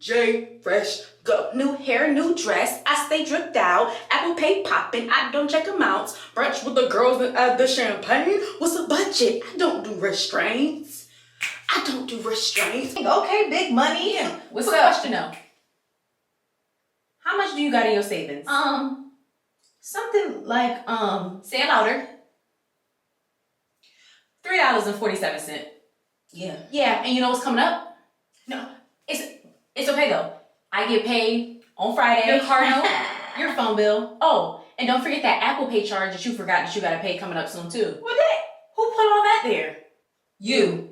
J Fresh go. New hair, new dress. I stay dripped out. Apple Pay popping. I don't check amounts. Brunch with the girls and add the champagne. What's the budget? I don't do restraints. Okay, big money. Yeah. What's Quick up? question though. How much do you got in your savings? Something like Say it louder. $3.47. yeah. Yeah, and you know what's coming up? No, it's okay though. I get paid on Friday. Your car note, your phone bill. Oh, and don't forget that Apple Pay charge that you forgot that you gotta pay coming up soon too. What that? Who put all that there? You.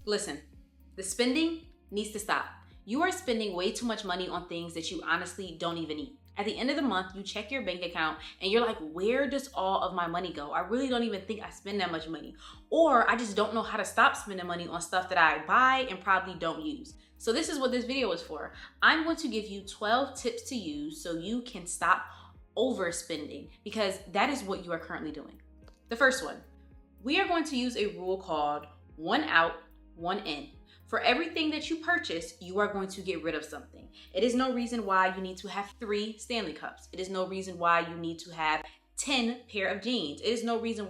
Listen, the spending needs to stop. You are spending way too much money on things that you honestly don't even need. At the end of the month, you check your bank account and you're like, where does all of my money go? I really don't even think I spend that much money. Or I just don't know how to stop spending money on stuff that I buy and probably don't use. So this is what this video is for. I'm going to give you 12 tips to use so you can stop overspending, because that is what you are currently doing. The first one, we are going to use a rule called one out, one in. For everything that you purchase, you are going to get rid of something. It is no reason why you need to have 3 Stanley Cups. It is no reason why you need to have 10 pair of jeans. It is no reason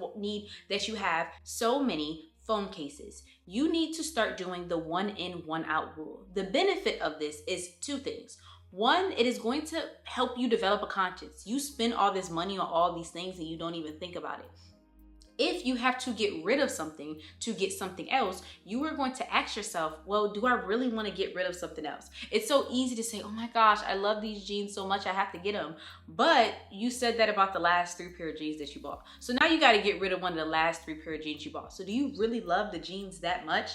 that you have so many phone cases. You need to start doing the one in, one out rule. The benefit of this is 2 things. One, it is going to help you develop a conscience. You spend all this money on all these things and you don't even think about it. If you have to get rid of something to get something else, you are going to ask yourself, well, do I really want to get rid of something else? It's so easy to say, oh my gosh, I love these jeans so much, I have to get them. But you said that about the last 3 pair of jeans that you bought. So now you got to get rid of one of the last 3 pair of jeans you bought. So do you really love the jeans that much?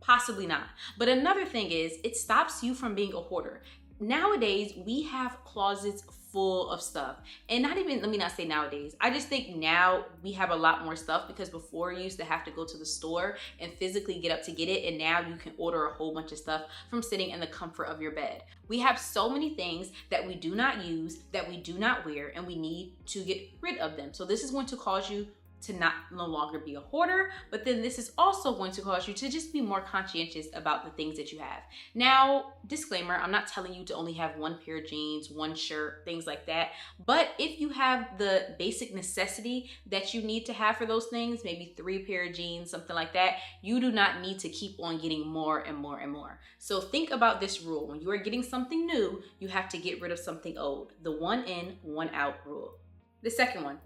Possibly not. But another thing is, it stops you from being a hoarder. Nowadays, we have closets full of stuff. And let me not say nowadays. I just think now we have a lot more stuff, because before you used to have to go to the store and physically get up to get it. And now you can order a whole bunch of stuff from sitting in the comfort of your bed. We have so many things that we do not use, that we do not wear, and we need to get rid of them. So this is going to cause you to no longer be a hoarder, but then this is also going to cause you to just be more conscientious about the things that you have. Now, disclaimer, I'm not telling you to only have 1 pair of jeans, 1 shirt, things like that. But if you have the basic necessity that you need to have for those things, maybe 3 pair of jeans, something like that, you do not need to keep on getting more and more and more. So think about this rule. When you are getting something new, you have to get rid of something old. The one in, one out rule. The second one,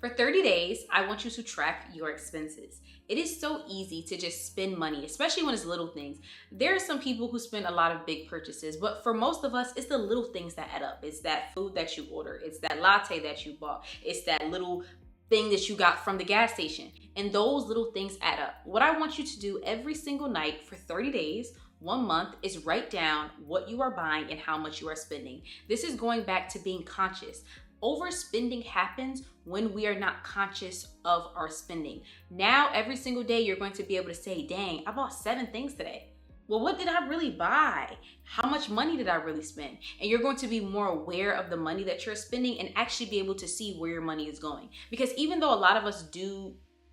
for 30 days, I want you to track your expenses. It is so easy to just spend money, especially when it's little things. There are some people who spend a lot of big purchases, but for most of us, it's the little things that add up. It's that food that you order. It's that latte that you bought. It's that little thing that you got from the gas station. And those little things add up. What I want you to do every single night for 30 days, 1 month, is write down what you are buying and how much you are spending. This is going back to being conscious. Overspending happens when we are not conscious of our spending. Now, every single day, you're going to be able to say, dang, I bought 7 things today. Well, what did I really buy? How much money did I really spend? And you're going to be more aware of the money that you're spending and actually be able to see where your money is going. Because even though a lot of us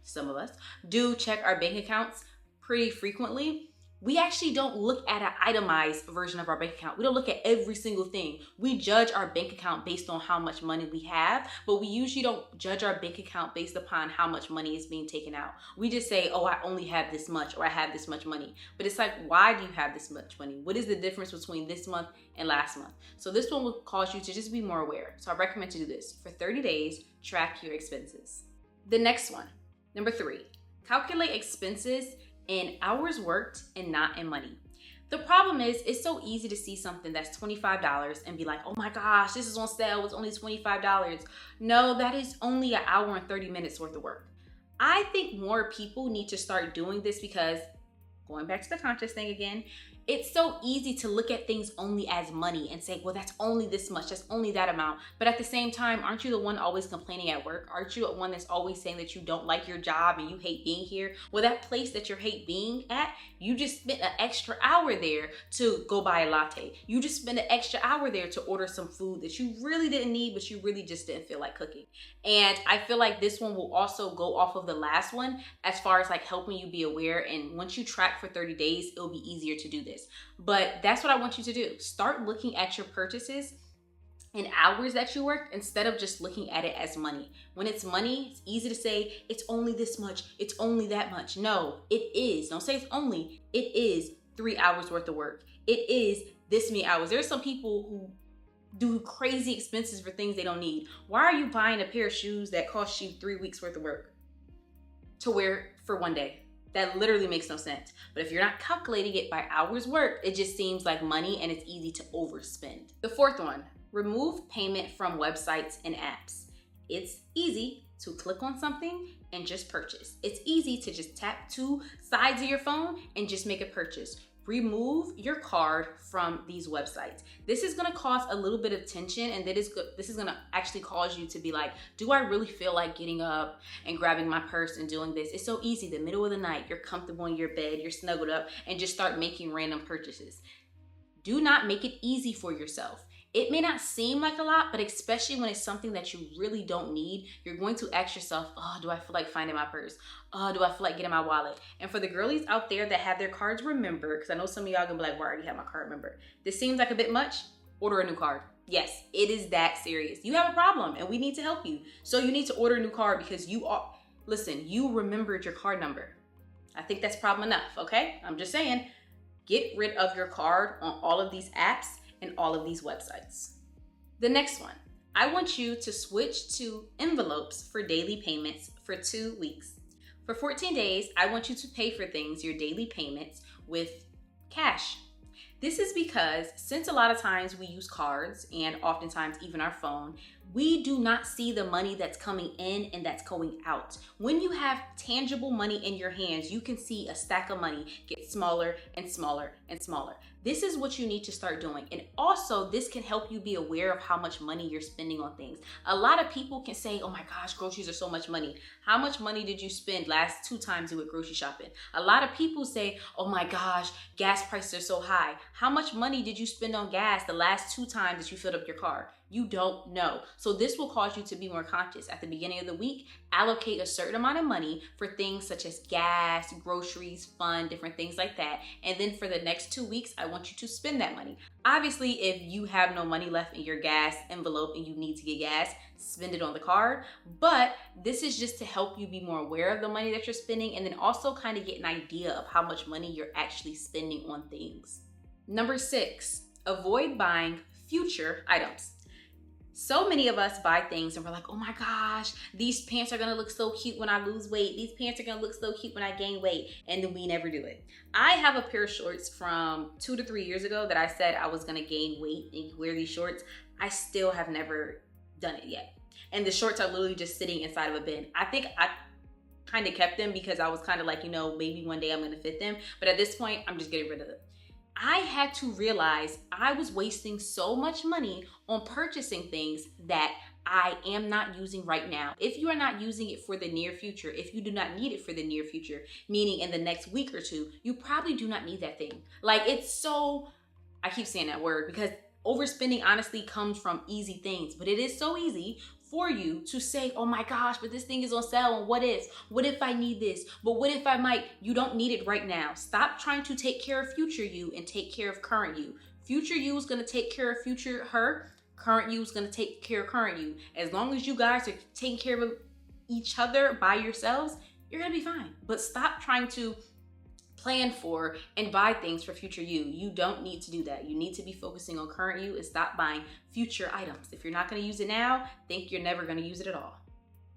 some of us do check our bank accounts pretty frequently, we actually don't look at an itemized version of our bank account. We don't look at every single thing. We judge our bank account based on how much money we have, but we usually don't judge our bank account based upon how much money is being taken out. We just say, oh, I only have this much, or I have this much money. But it's like, why do you have this much money? What is the difference between this month and last month? So this one will cause you to just be more aware. So I recommend to do this. For 30 days, track your expenses. The next one, number 3, calculate expenses in hours worked and not in money. The problem is, it's so easy to see something that's $25 and be like, oh my gosh, this is on sale, it's only $25. No, that is only an hour and 30 minutes worth of work. I think more people need to start doing this, because going back to the conscious thing again, It's so easy to look at things only as money and say, well, that's only this much, that's only that amount. But at the same time, aren't you the one always complaining at work? Aren't you the one that's always saying that you don't like your job and you hate being here? Well, that place that you hate being at, you just spent an extra hour there to go buy a latte. You just spent an extra hour there to order some food that you really didn't need, but you really just didn't feel like cooking. And I feel like this one will also go off of the last one as far as like helping you be aware. And once you track for 30 days, it'll be easier to do this. But that's what I want you to do. Start looking at your purchases and hours that you work instead of just looking at it as money. When it's money, it's easy to say, it's only this much, it's only that much. No, it is. Don't say it's only. It is 3 hours worth of work. It is this many hours. There's some people who do crazy expenses for things they don't need. Why are you buying a pair of shoes that cost you 3 weeks worth of work to wear for one day? That literally makes no sense. But if you're not calculating it by hours worked, it just seems like money and it's easy to overspend. The fourth one, remove payment from websites and apps. It's easy to click on something and just purchase. It's easy to just tap 2 sides of your phone and just make a purchase. Remove your card from these websites. This is gonna cause a little bit of tension, and this is gonna actually cause you to be like, do I really feel like getting up and grabbing my purse and doing this? It's so easy, the middle of the night, you're comfortable in your bed, you're snuggled up, and just start making random purchases. Do not make it easy for yourself. It may not seem like a lot, but especially when it's something that you really don't need, you're going to ask yourself, oh, do I feel like finding my purse? Oh, do I feel like getting my wallet? And for the girlies out there that have their cards remembered, because I know some of y'all gonna be like, well, I already have my card remembered. This seems like a bit much, order a new card. Yes, it is that serious. You have a problem and we need to help you. So you need to order a new card because you remembered your card number. I think that's problem enough, okay? I'm just saying, get rid of your card on all of these apps and all of these websites. The next one, I want you to switch to envelopes for daily payments for 2 weeks. For 14 days, I want you to pay for things, your daily payments, with cash. This is because since a lot of times we use cards and oftentimes even our phone, we do not see the money that's coming in and that's going out. When you have tangible money in your hands, you can see a stack of money get smaller and smaller and smaller. This is what you need to start doing. And also, this can help you be aware of how much money you're spending on things. A lot of people can say, oh my gosh, groceries are so much money. How much money did you spend last 2 times you went grocery shopping? A lot of people say, oh my gosh, gas prices are so high. How much money did you spend on gas the last 2 times that you filled up your car? You don't know. So this will cause you to be more conscious. At the beginning of the week, allocate a certain amount of money for things such as gas, groceries, fun, different things like that. And then for the next 2 weeks, I want you to spend that money. Obviously, if you have no money left in your gas envelope and you need to get gas, spend it on the card. But this is just to help you be more aware of the money that you're spending and then also kind of get an idea of how much money you're actually spending on things. Number 6, avoid buying future items. So many of us buy things and we're like, oh my gosh, these pants are gonna look so cute when I lose weight. These pants are gonna look so cute when I gain weight. And then we never do it. I have a pair of shorts from 2 to 3 years ago that I said I was gonna gain weight and wear these shorts. I still have never done it yet. And the shorts are literally just sitting inside of a bin. I think I kind of kept them because I was kind of like, maybe one day I'm gonna fit them. But at this point, I'm just getting rid of them. I had to realize I was wasting so much money on purchasing things that I am not using right now. If you are not using it for the near future, if you do not need it for the near future, meaning in the next week or 2, you probably do not need that thing. Like I keep saying that word because overspending honestly comes from easy things, but it is so easy for you to say, oh my gosh, but this thing is on sale and what if I need this? But what if I might? You don't need it right now. Stop trying to take care of future you and take care of current you. Future you is gonna take care of future her. Current you is gonna take care of current you. As long as you guys are taking care of each other by yourselves, you're gonna be fine. But stop trying to plan for and buy things for future you. You don't need to do that. You need to be focusing on current you and stop buying future items. If you're not going to use it now, think you're never going to use it at all.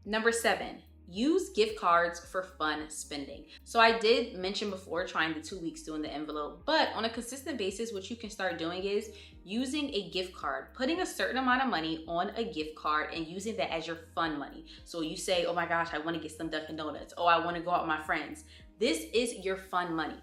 Number 7, use gift cards for fun spending. So I did mention before trying the 2 weeks doing the envelope, but on a consistent basis, what you can start doing is using a gift card, putting a certain amount of money on a gift card and using that as your fun money. So you say, oh my gosh, I want to get some Dunkin' Donuts. Oh, I want to go out with my friends. This is your fun money.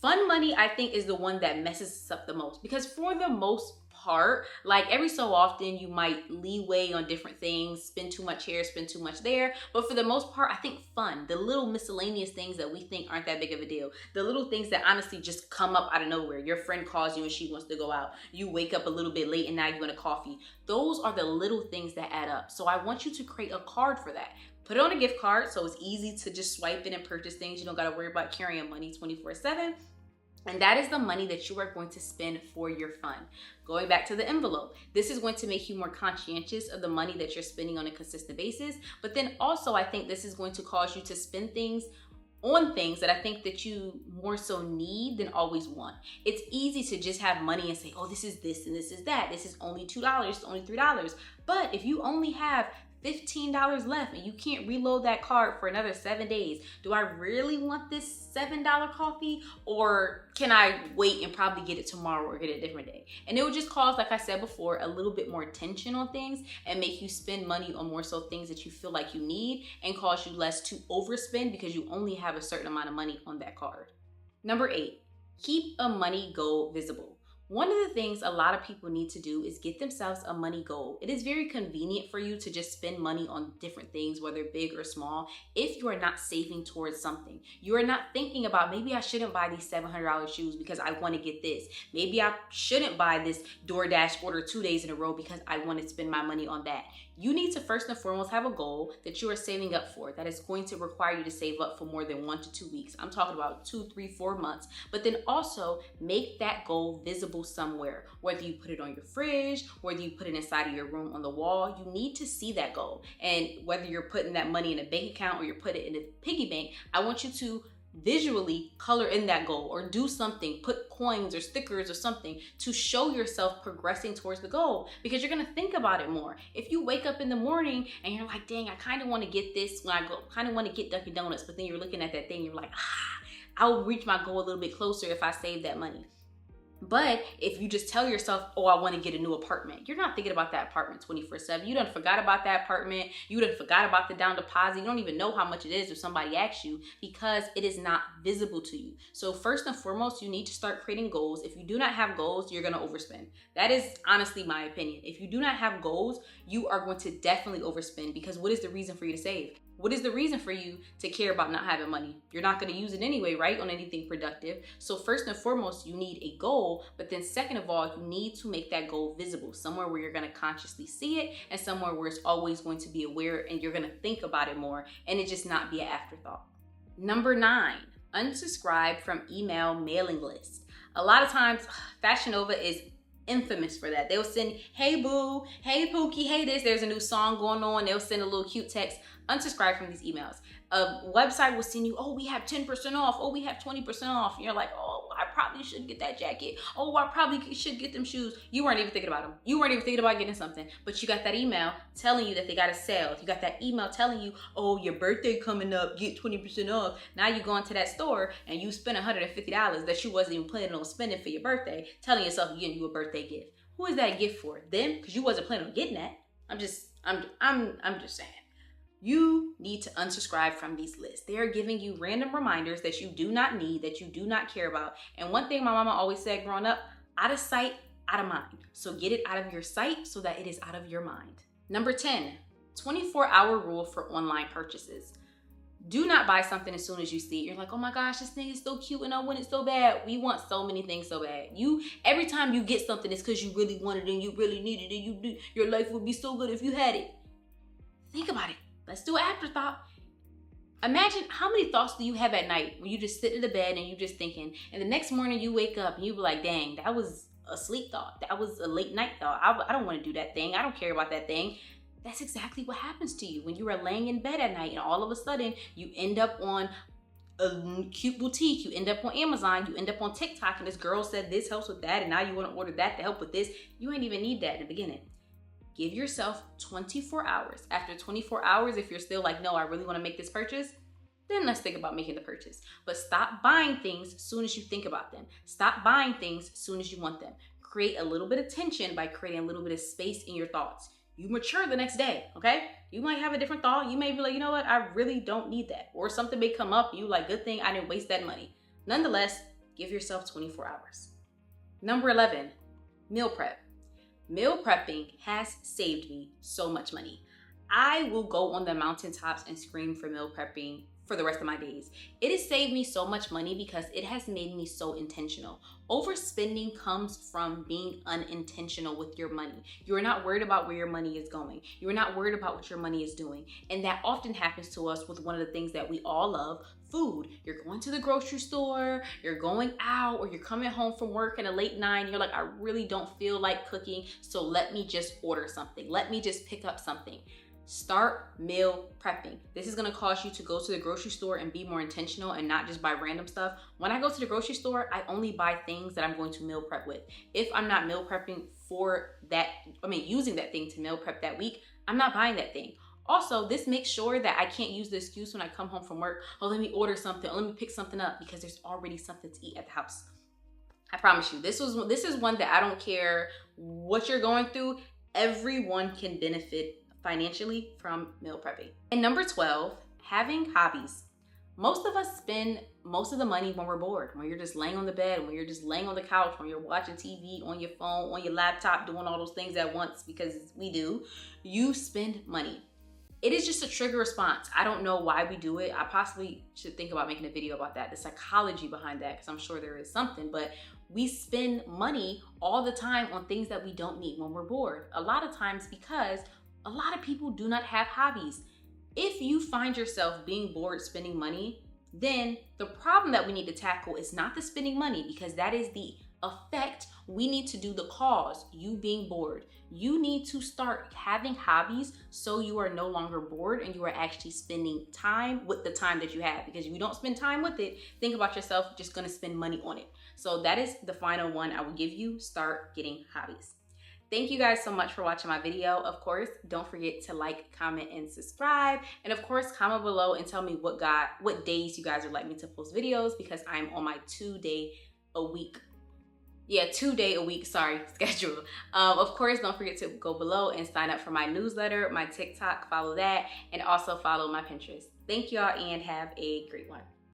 Fun money, I think, is the one that messes us up the most, because for the most part, like every so often you might leeway on different things, spend too much here, spend too much there, but for the most part, I think fun, the little miscellaneous things that we think aren't that big of a deal, the little things that honestly just come up out of nowhere. Your friend calls you and she wants to go out, you wake up a little bit late and now you want a coffee. Those are the little things that add up. So I want you to create a card for that. Put it on a gift card so it's easy to just swipe it and purchase things. You don't got to worry about carrying money 24/7. And that is the money that you are going to spend for your fun. Going back to the envelope, this is going to make you more conscientious of the money that you're spending on a consistent basis. But then also, I think this is going to cause you to spend things on things that I think that you more so need than always want. It's easy to just have money and say, oh, this is this and this is that. This is only $2, it's only $3. But if you only have $15 left and you can't reload that card for another 7 days, do I really want this $7 coffee, or can I wait and probably get it tomorrow or get it a different day? And it would just cause, like I said before, a little bit more tension on things and make you spend money on more so things that you feel like you need, and cause you less to overspend because you only have a certain amount of money on that card. Number 8, keep a money goal visible. One of the things a lot of people need to do is get themselves a money goal. It is very convenient for you to just spend money on different things, whether big or small, if you are not saving towards something. You are not thinking about, maybe I shouldn't buy these $700 shoes because I want to get this. Maybe I shouldn't buy this DoorDash order 2 days in a row because I want to spend my money on that. You need to first and foremost have a goal that you are saving up for, that is going to require you to save up for more than 1 to 2 weeks. I'm talking about 2, 3, 4 months. But then also make that goal visible somewhere, whether you put it on your fridge, whether you put it inside of your room on the wall. You need to see that goal. And whether you're putting that money in a bank account or you're putting it in a piggy bank, I want you to visually color in that goal, or do something, put coins or stickers or something to show yourself progressing towards the goal, because you're going to think about it more. If you wake up in the morning and you're like, dang, I kind of want to get this when I go, kind of want to get Dunkin' Donuts, but then you're looking at that thing, you're like, I'll reach my goal a little bit closer if I save that money. But if you just tell yourself, oh, I want to get a new apartment, you're not thinking about that apartment 24/7. You done forgot about that apartment. You done forgot about the down deposit. You don't even know how much it is if somebody asks you, because it is not visible to you. So first and foremost, you need to start creating goals. If you do not have goals, you're going to overspend. That is honestly my opinion. If you do not have goals, you are going to definitely overspend, because what is the reason for you to save? What is the reason for you to care about not having money? You're not going to use it anyway, right? On anything productive. So first and foremost, you need a goal. But then second of all, you need to make that goal visible, somewhere where you're going to consciously see it, and somewhere where it's always going to be aware and you're going to think about it more, and it just not be an afterthought. Number 9, unsubscribe from email mailing lists. A lot of times, Fashion Nova is infamous for that. They'll send, hey boo, hey Pookie, hey this, there's a new song going on. They'll send a little cute text. Unsubscribe from these emails. A website will send you, oh, we have 10% off. Oh, we have 20% off. And you're like, oh, I probably should get that jacket. Oh, I probably should get them shoes. You weren't even thinking about them. You weren't even thinking about getting something, but you got that email telling you that they got a sale. You got that email telling you, oh, your birthday coming up, get 20% off. Now you go into that store and you spend $150 that you wasn't even planning on spending for your birthday, telling yourself you're getting you a birthday gift. Who is that gift for? Them? Because you wasn't planning on getting that. I'm just saying. You need to unsubscribe from these lists. They are giving you random reminders that you do not need, that you do not care about. And one thing my mama always said growing up, out of sight, out of mind. So get it out of your sight so that it is out of your mind. Number 10, 24-hour rule for online purchases. Do not buy something as soon as you see it. You're like, oh my gosh, this thing is so cute and I want it so bad. We want so many things so bad. Every time you get something, it's because you really want it and you really need it, and your life would be so good if you had it. Think about it. Let's do an afterthought. Imagine how many thoughts do you have at night when you just sit in the bed and you just thinking, and the next morning you wake up and you be like, dang, that was a sleep thought. That was a late night thought. I don't want to do that thing. I don't care about that thing. That's exactly what happens to you when you are laying in bed at night and all of a sudden you end up on a cute boutique, you end up on Amazon, you end up on TikTok, and this girl said this helps with that, and now you want to order that to help with this. You ain't even need that in the beginning. Give yourself 24 hours. After 24 hours, if you're still like, no, I really want to make this purchase, then let's think about making the purchase. But stop buying things as soon as you think about them. Stop buying things as soon as you want them. Create a little bit of tension by creating a little bit of space in your thoughts. You mature the next day, okay? You might have a different thought. You may be like, you know what? I really don't need that. Or something may come up. You like, good thing I didn't waste that money. Nonetheless, Give yourself 24 hours. Number 11, meal prep. Meal prepping has saved me so much money. I will go on the mountaintops and scream for meal prepping for the rest of my days. It has saved me so much money because it has made me so intentional. Overspending comes from being unintentional with your money. You're not worried about where your money is going. You're not worried about what your money is doing. And that often happens to us with one of the things that we all love, food. You're going to the grocery store, you're going out, or you're coming home from work at a late 9. You're like, I really don't feel like cooking, so let me just order something. Let me just pick up something. Start meal prepping. This is gonna cause you to go to the grocery store and be more intentional and not just buy random stuff. When I go to the grocery store, I only buy things that I'm going to meal prep with. If I'm not meal prepping for that, using that thing to meal prep that week, I'm not buying that thing. Also, this makes sure that I can't use the excuse when I come home from work, oh, let me order something, or let me pick something up, because there's already something to eat at the house. I promise you, this is one that I don't care what you're going through, everyone can benefit financially from meal prepping. And number 12, having hobbies. Most of us spend most of the money when we're bored, when you're just laying on the bed, when you're just laying on the couch, when you're watching TV, on your phone, on your laptop, doing all those things at once, because we do. You spend money. It is just a trigger response. I don't know why we do it. I possibly should think about making a video about that, the psychology behind that, because I'm sure there is something, but we spend money all the time on things that we don't need when we're bored. A lot of times because a lot of people do not have hobbies. If you find yourself being bored spending money, then the problem that we need to tackle is not the spending money, because that is the effect. We need to do the cause, you being bored. You need to start having hobbies so you are no longer bored and you are actually spending time with the time that you have. Because if you don't spend time with it, think about yourself just gonna spend money on it. So that is the final one I will give you. Start getting hobbies. Thank you guys so much for watching my video. Of course, don't forget to like, comment, and subscribe. And of course, comment below and tell me what days you guys would like me to post videos, because I'm on my 2-day a week schedule. Of course, don't forget to go below and sign up for my newsletter, my TikTok, follow that, and also follow my Pinterest. Thank y'all and have a great one.